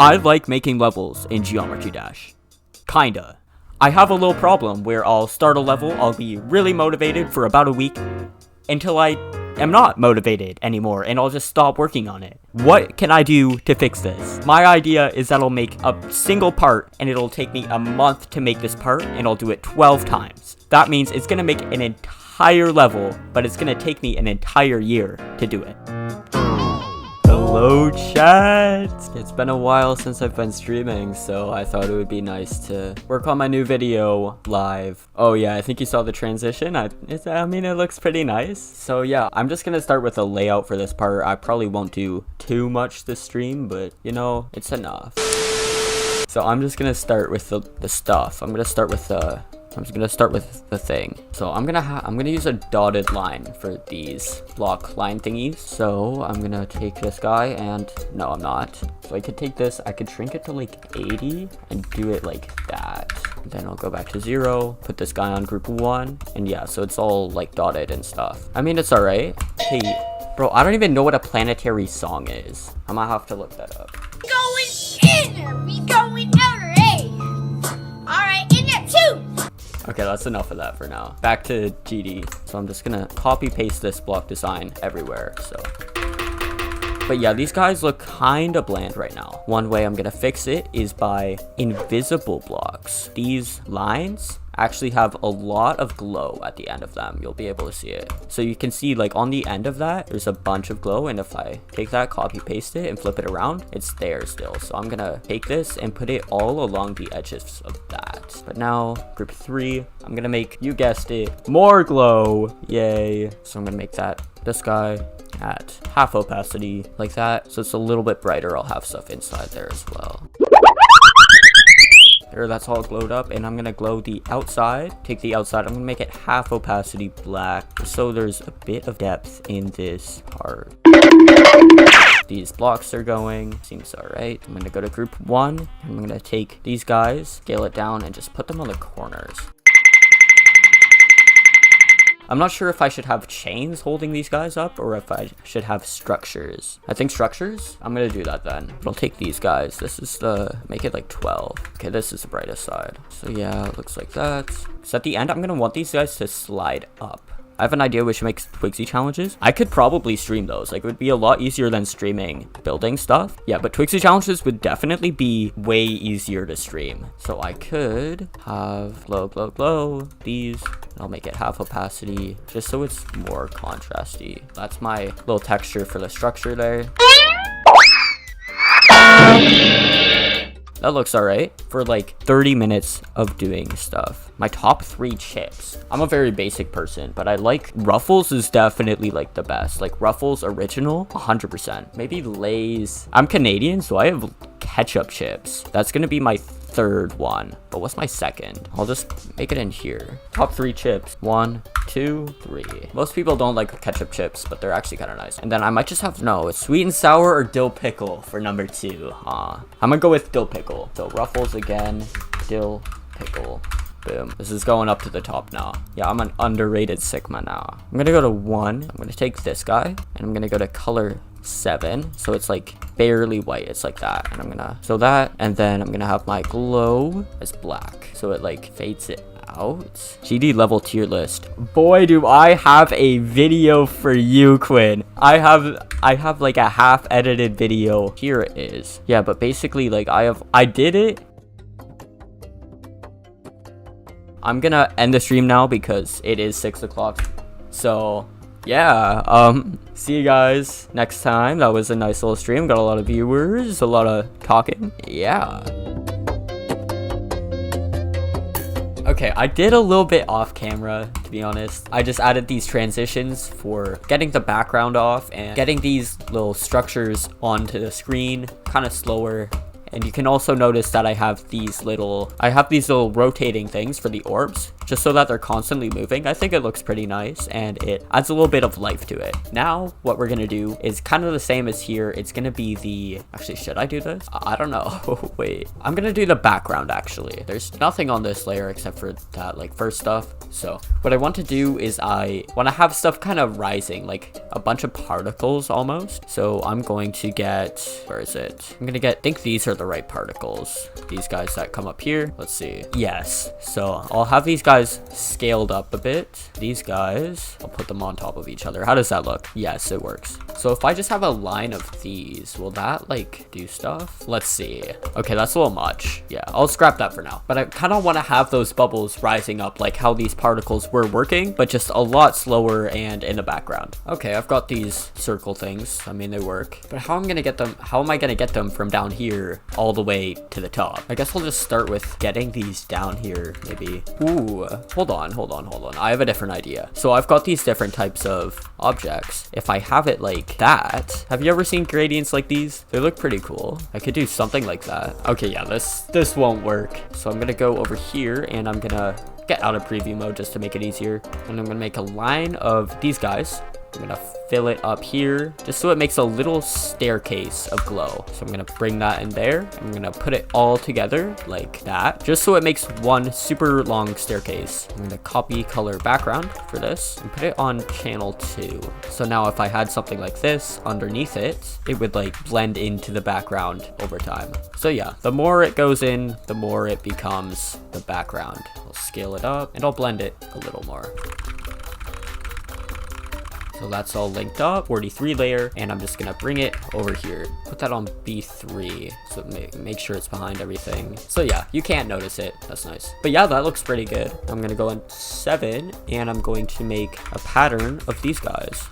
I like making levels in Geometry Dash. Kinda. I have a little problem where I'll start a level, I'll be really motivated for about a week, until I am not motivated anymore, and I'll just stop working on it. What can I do to fix this? My idea is that I'll make a single part, and it'll take me a month to make this part, and I'll do it 12 times. That means it's gonna make an entire level, but it's gonna take me an entire year to do it. Hello chat! It's been a while since I've been streaming, so I thought it would be nice to work on my new video live. Oh yeah, I think you saw the transition. I mean, it looks pretty nice. So yeah, I'm just gonna start with a layout for this part. I probably won't do too much this stream, but you know, it's enough. So I'm just gonna start with the stuff. I'm gonna start with the thing. So I'm gonna use a dotted line for these block line thingies. So I'm gonna take this guy and no, I'm not. So I could take this, I could shrink it to like 80 and do it like that. Then I'll go back to 0, put this guy on group 1, and yeah, so it's all like dotted and stuff. I mean, it's alright. Hey, bro, I don't even know what a planetary song is. I might have to look that up. Going in, we going out, hey. Alright, in there too. Okay, that's enough of that for now. Back to GD. So I'm just gonna copy paste this block design everywhere, so. But yeah, these guys look kinda bland right now. One way I'm gonna fix it is by invisible blocks. These lines actually have a lot of glow at the end of them. You'll be able to see it. So you can see like on the end of that, there's a bunch of glow. And if I take that, copy paste it and flip it around, it's there still. So I'm gonna take this and put it all along the edges of that. But now group 3, I'm gonna make, you guessed it, more glow. Yay. So I'm gonna make that, this guy at half opacity like that. So it's a little bit brighter. I'll have stuff inside there as well. There, that's all glowed up, and I'm gonna glow the outside. Take the outside, I'm gonna make it half opacity black, so there's a bit of depth in this part. These blocks are going, seems alright. I'm gonna go to group 1, and I'm gonna take these guys, scale it down, and just put them on the corners. I'm not sure if I should have chains holding these guys up or if I should have structures. I think structures? I'm gonna do that then. But I'll take these guys. This is make it like 12. Okay, this is the brightest side. So yeah, it looks like that. So at the end, I'm gonna want these guys to slide up. I have an idea which makes twigziy challenges. I could probably stream those. Like, it would be a lot easier than streaming building stuff. Yeah, but twigziy challenges would definitely be way easier to stream. So I could have glow these. I'll make it half opacity just so it's more contrasty. That's my little texture for the structure there. That looks alright for like 30 minutes of doing stuff. My top 3 chips. I'm a very basic person, but I like Ruffles is definitely like the best. Like Ruffles original, 100%. Maybe Lay's. I'm Canadian, so I have ketchup chips. That's gonna be my 3rd one. But what's my 2nd? I'll just make it in here. Top 3 chips. 1, 2, 3. Most people don't like ketchup chips, but they're actually kind of nice. And then I might just have, no, it's sweet and sour or dill pickle for number 2. I'm gonna go with dill pickle. So Ruffles again, dill pickle. Boom. This is going up to the top now. Yeah, I'm an underrated Sigma now. I'm gonna go to 1. I'm gonna take this guy and I'm gonna go to color 7, so it's like barely white. It's like that, and I'm gonna, so that, and then I'm gonna have my glow as black, so it like fades it out. GD level tier list. Boy, do I have a video for you, Quinn. I have like a half edited video. Here it is. Yeah, but basically like I did it. I'm gonna end the stream now because it is 6 o'clock. So yeah, see you guys next time. That was a nice little stream. Got a lot of viewers, a lot of talking. Yeah. Okay, I did a little bit off camera, to be honest. I just added these transitions for getting the background off and getting these little structures onto the screen kind of slower. And you can also notice that I have these little rotating things for the orbs, just so that they're constantly moving. I think it looks pretty nice, and it adds a little bit of life to it. Now, what we're gonna do is kind of the same as here. It's gonna be the, actually, should I do this? I don't know. Wait, I'm gonna do the background, actually. There's nothing on this layer except for that, like, first stuff. So what I want to do is I want to have stuff kind of rising, like a bunch of particles almost. So I'm going to get, where is it? I'm gonna get, I think these are the right particles. These guys that come up here, let's see. Yes, so I'll have these guys scaled up a bit. These guys, I'll put them on top of each other. How does that look? Yes, it works. So if I just have a line of these, will that like do stuff? Let's see. Okay, that's a little much. Yeah, I'll scrap that for now. But I kind of want to have those bubbles rising up like how these particles were working, but just a lot slower and in the background. Okay, I've got these circle things. I mean, they work. But how am I gonna get them from down here all the way to the top? I guess I'll just start with getting these down here, maybe. Ooh, hold on. I have a different idea. So I've got these different types of objects. If I have it like that, have you ever seen gradients like these? They look pretty cool. I could do something like that. Okay, yeah, this won't work. So I'm gonna go over here and I'm gonna get out of preview mode just to make it easier. And I'm gonna make a line of these guys. I'm gonna fill it up here just so it makes a little staircase of glow. So I'm gonna bring that in there. I'm gonna put it all together like that, just so it makes one super long staircase. I'm gonna copy color background for this and put it on channel 2. So now if I had something like this underneath it, it would like blend into the background over time. So yeah, the more it goes in, the more it becomes the background. I'll scale it up and I'll blend it a little more. So that's all linked up, 43 layer, and I'm just gonna bring it over here. Put that on B3, so make sure it's behind everything. So yeah, you can't notice it, that's nice. But yeah, that looks pretty good. I'm gonna go in 7, and I'm going to make a pattern of these guys.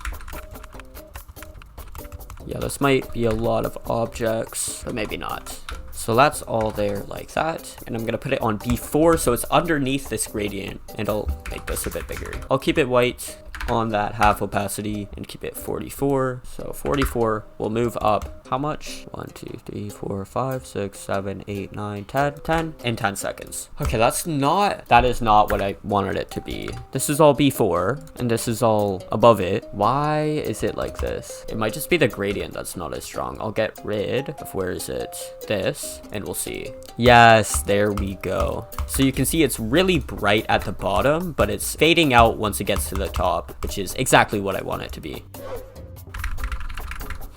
Yeah, this might be a lot of objects, but maybe not. So that's all there like that. And I'm gonna put it on B4 so it's underneath this gradient, and I'll make this a bit bigger. I'll keep it white on that half opacity and keep it 44. So 44 will move up how much? 1, 2, 3, 4, 5, 6, 7, 8, 9, 10 in 10 seconds. Okay, that is not what I wanted it to be. This is all B4 and this is all above it. Why is it like this? It might just be the gradient that's not as strong. I'll get rid of, where is it? This, and we'll see. Yes, there we go. So you can see it's really bright at the bottom, but it's fading out once it gets to the top, which is exactly what I want it to be.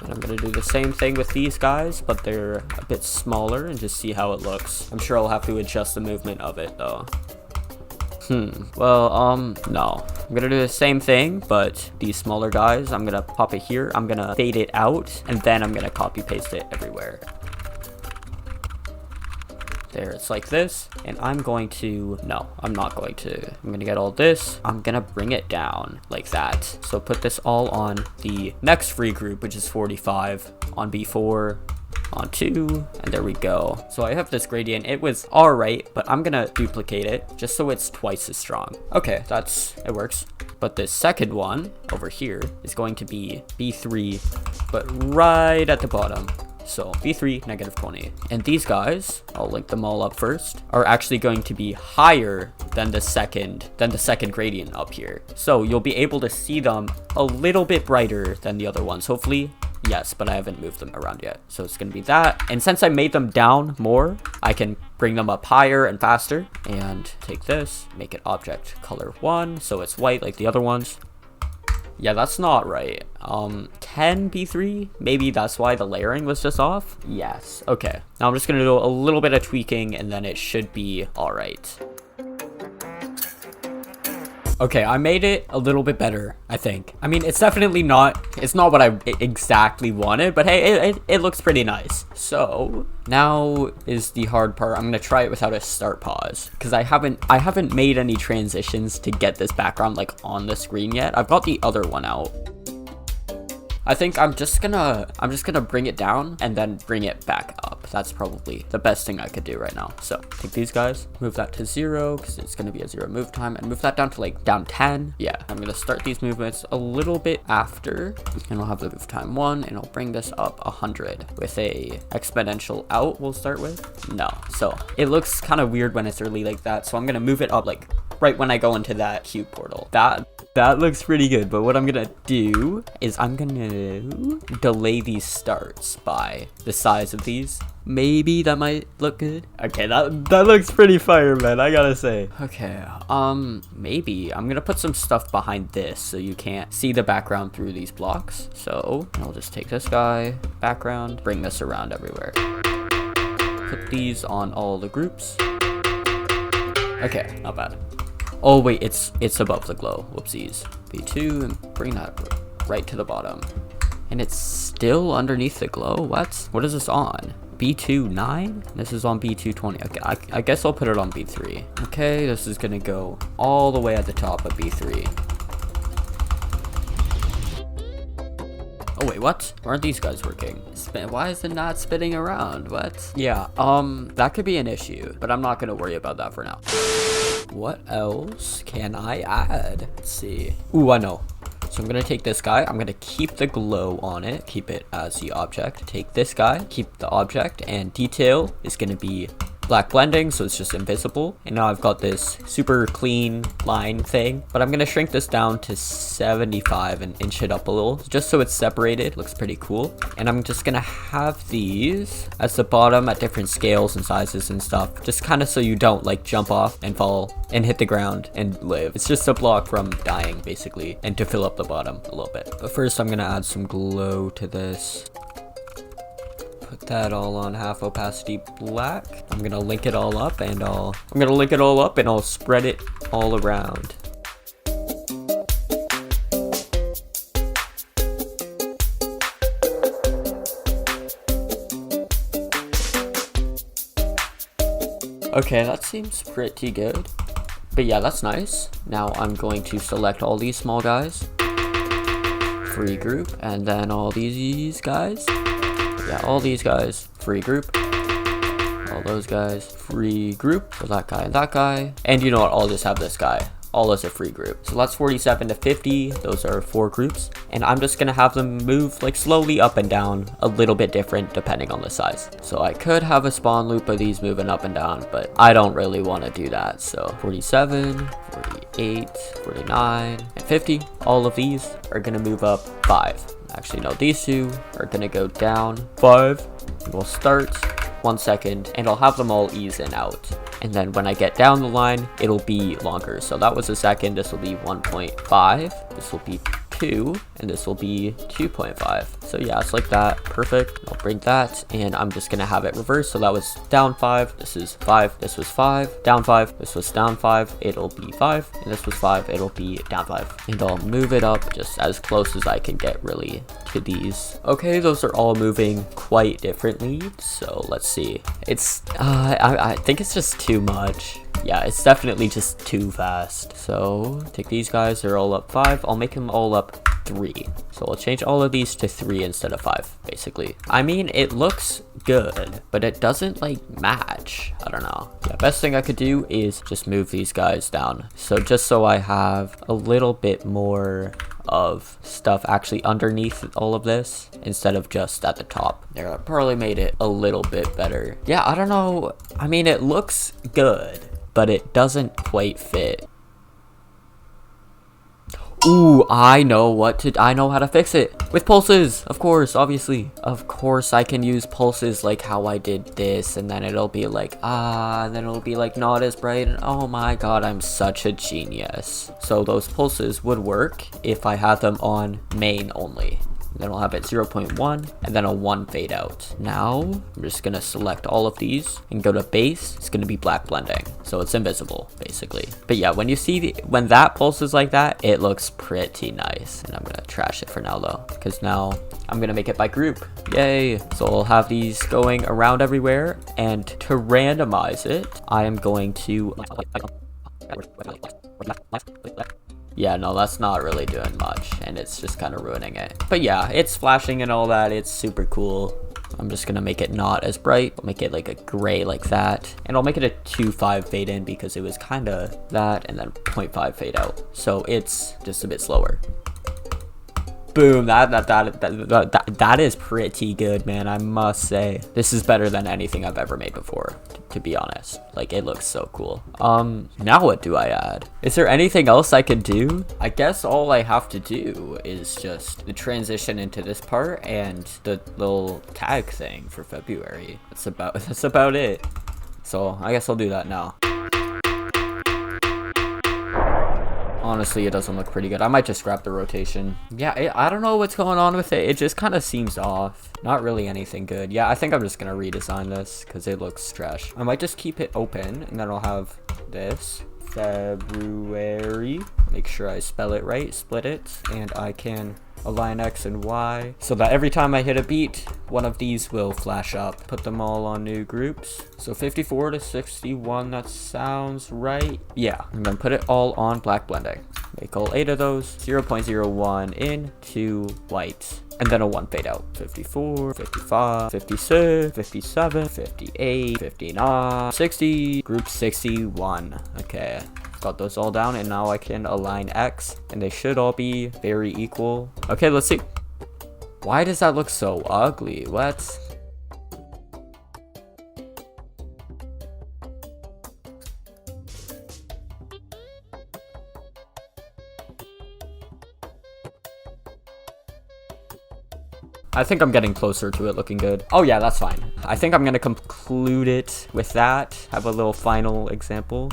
And I'm gonna do the same thing with these guys, but they're a bit smaller, and just see how it looks. I'm sure I'll have to adjust the movement of it though. Well, no. I'm gonna do the same thing, but these smaller guys, I'm gonna pop it here, I'm gonna fade it out, and then I'm gonna copy paste it everywhere. There, it's like this, and I'm going to, no, I'm not going to. I'm gonna get all this, I'm gonna bring it down like that. So put this all on the next free group, which is 45, on B4, on 2, and there we go. So I have this gradient. It was all right, but I'm gonna duplicate it just so it's twice as strong. Okay, it works. But the second one over here is going to be B3, but right at the bottom. So B3, -20. And these guys, I'll link them all up first, are actually going to be higher than the second gradient up here. So you'll be able to see them a little bit brighter than the other ones, hopefully. Yes, but I haven't moved them around yet. So it's gonna be that. And since I made them down more, I can bring them up higher and faster. And take this, make it object color 1, so it's white like the other ones. Yeah, that's not right. 10 B3? Maybe that's why the layering was just off? Yes, okay. Now I'm just gonna do a little bit of tweaking and then it should be all right. Okay, I made it a little bit better, I think. I mean, it's not what I exactly wanted, but hey, it looks pretty nice. So now is the hard part. I'm gonna try it without a start pause, because I haven't made any transitions to get this background like on the screen yet. I've got the other one out. I think I'm just gonna bring it down and then bring it back up. That's probably the best thing I could do right now. So take these guys, move that to 0 because it's gonna be a 0 move time, and move that down to like down 10. Yeah, I'm gonna start these movements a little bit after, and I'll have the move time 1, and I'll bring this up 100 with a exponential out. We'll start with no. So it looks kind of weird when it's early like that. So I'm gonna move it up like right when I go into that cube portal. That looks pretty good, but what I'm gonna do is I'm gonna delay these starts by the size of these. Maybe that might look good. Okay, that looks pretty fire, man, I gotta say. Okay, maybe I'm gonna put some stuff behind this so you can't see the background through these blocks. So I'll just take this guy, background, bring this around everywhere. put these on all the groups. Okay, not bad. Oh wait, it's above the glow. Whoopsies. B2 and bring that right to the bottom. And it's still underneath the glow? What is this on? B2 9? This is on B2 20. Okay, I guess I'll put it on B3. Okay, this is gonna go all the way at the top of B3. Oh wait, what? Why aren't these guys working? Why is it not spinning around? What? Yeah, that could be an issue, but I'm not gonna worry about that for now. What else can I add? Let's see. Ooh, I know. So I'm gonna take this guy, I'm gonna keep the glow on it, keep it as the object. Take this guy, keep the object, and detail is gonna be black blending, so it's just invisible. And now I've got this super clean line thing, but I'm gonna shrink this down to 75 and inch it up a little, just so it's separated. Looks pretty cool. And I'm just gonna have these as the bottom at different scales and sizes and stuff, just kind of so you don't like jump off and fall and hit the ground and live. It's just a block from dying basically, and to fill up the bottom a little bit. But first I'm gonna add some glow to this. Put that all on half opacity black. I'm gonna link it all up and I'll spread it all around. Okay, that seems pretty good. But yeah, that's nice. Now I'm going to select all these small guys. Free group. And then all these guys. Yeah, all these guys, free group. All those guys, free group. So that guy and that guy. And you know what, I'll just have this guy all as a free group. So that's 47 to 50. Those are 4 groups. And I'm just gonna have them move like slowly up and down, a little bit different depending on the size. So I could have a spawn loop of these moving up and down, but I don't really want to do that. So 47, 48, 49, and 50. All of these are gonna move up 5. Actually, no, these two are gonna go down 5. And we'll start 1 second, and I'll have them all ease in out. And then when I get down the line, it'll be longer. So that was a second. This will be 1.5. This will be 2, and this will be 2.5. So yeah, it's like that. Perfect. I'll bring that, and I'm just gonna have it reversed. So that was down 5. This is 5. This was 5. Down 5. This was down 5. It'll be 5. And this was 5. It'll be down 5. And I'll move it up just as close as I can get really to these. Okay, those are all moving quite differently. So let's see. It's I think it's just too much. Yeah, it's definitely just too fast. So take these guys, they're all up 5. I'll make them all up 3. So I'll change all of these to 3 instead of 5, basically. I mean, it looks good, but it doesn't like match. I don't know. Yeah, best thing I could do is just move these guys down. So just so I have a little bit more of stuff actually underneath all of this instead of just at the top. There, I probably made it a little bit better. Yeah, I don't know. I mean, it looks good, but it doesn't quite fit. Ooh, I know how to fix it. With pulses, of course, obviously. Of course, I can use pulses like how I did this, and then it'll be like, and then it'll be like not as bright, and oh my god, I'm such a genius. So those pulses would work if I had them on main only. Then I'll have it 0.1 and then a 1 fade out. Now I'm just gonna select all of these and go to base. It's gonna be black blending, so it's invisible basically. But yeah, when you see when that pulses like that, it looks pretty nice. And I'm gonna trash it for now though, because now I'm gonna make it by group. Yay! So I'll have these going around everywhere, and to randomize it, I am going to. Yeah, no, that's not really doing much, and it's just kind of ruining it. But yeah, it's flashing and all that. It's super cool. I'm just gonna make it not as bright. I'll make it like a gray like that, and I'll make it a 2.5 fade in because it was kind of that, and then 0.5 fade out. So it's just a bit slower. Boom, that is pretty good, man. I must say, this is better than anything I've ever made before, to be honest. Like, it looks so cool. Now what do I add? Is there anything else I could do? I guess all I have to do is just the transition into this part and the little tag thing for February. That's about it. So I guess I'll do that now. Honestly, it doesn't look pretty good. I might just scrap the rotation. Yeah, I don't know what's going on with it. It just kind of seems off. Not really anything good. Yeah, I think I'm just gonna redesign this because it looks trash. I might just keep it open and then I'll have this February. Make sure I spell it right, split it, and I can align X and Y so that every time I hit a beat, one of these will flash up. Put them all on new groups. So 54 to 61, that sounds right. Yeah, and then put it all on black blending. Make all 8 of those. 0.01 in to white. And then a 1 fade out. 54, 55, 56, 57, 58, 59, 60, group 61. Okay. Got those all down, and now I can align X, and they should all be very equal. Okay, let's see. Why does that look so ugly? What? I think I'm getting closer to it looking good. Oh yeah, that's fine. I think I'm gonna conclude it with that. Have a little final example.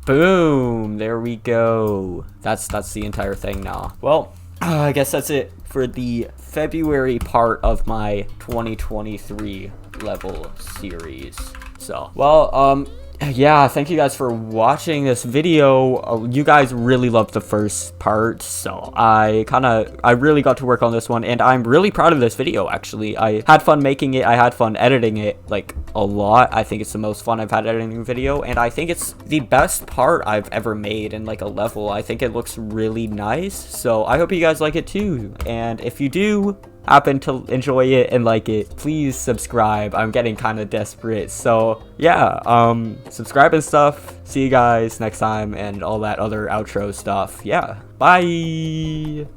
Boom, there we go. That's the entire thing now. Well, I guess that's it for the February part of my 2023 level series. So, well, yeah, thank you guys for watching this video. You guys really loved the first part, so I really got to work on this one, and I'm really proud of this video. Actually, I had fun making it. I had fun editing it, like, a lot. I think it's the most fun I've had editing a video, and I think it's the best part I've ever made in like a level. I think it looks really nice, so I hope you guys like it too. And if you do happen to enjoy it and like it, please subscribe. I'm getting kind of desperate, so yeah, subscribe and stuff. See you guys next time and all that other outro stuff. Yeah, bye.